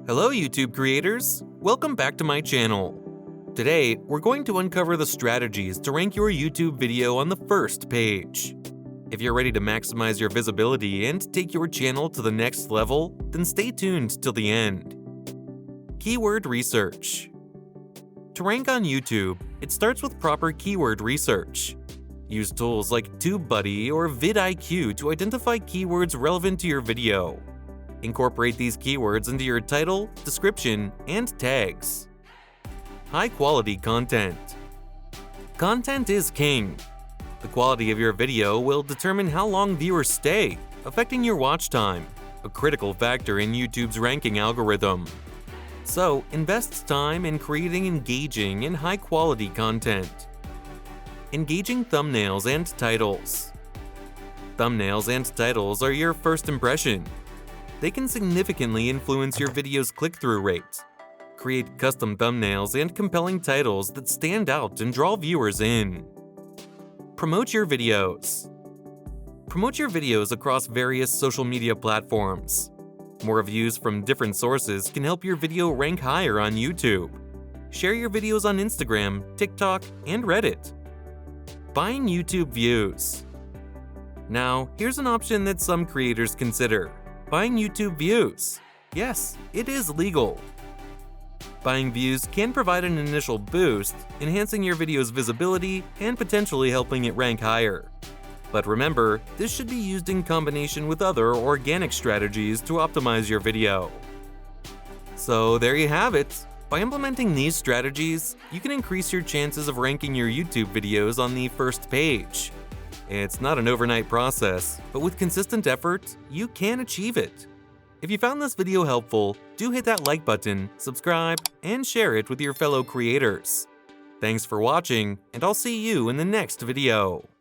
Hello YouTube creators! Welcome back to my channel. Today, we're going to uncover the strategies to rank your YouTube video on the first page. If you're ready to maximize your visibility and take your channel to the next level, then stay tuned till the end. Keyword research. To rank on YouTube, it starts with proper keyword research. Use tools like TubeBuddy or vidIQ to identify keywords relevant to your video. Incorporate these keywords into your title, description, and tags. High-quality content. Content is king. The quality of your video will determine how long viewers stay, affecting your watch time, a critical factor in YouTube's ranking algorithm. So, invest time in creating engaging and high-quality content. Engaging thumbnails and titles. Thumbnails and titles are your first impression. They can significantly influence your video's click-through rate. Create custom thumbnails and compelling titles that stand out and draw viewers in. Promote your videos. Promote your videos across various social media platforms. More views from different sources can help your video rank higher on YouTube. Share your videos on Instagram, TikTok, and Reddit. Buying YouTube views. Now, here's an option that some creators consider. Buying YouTube views. Yes, it is legal. Buying views can provide an initial boost, enhancing your video's visibility and potentially helping it rank higher. But remember, this should be used in combination with other organic strategies to optimize your video. So there you have it. By implementing these strategies, you can increase your chances of ranking your YouTube videos on the first page. It's not an overnight process, but with consistent effort, you can achieve it. If you found this video helpful, do hit that like button, subscribe, and share it with your fellow creators. Thanks for watching, and I'll see you in the next video.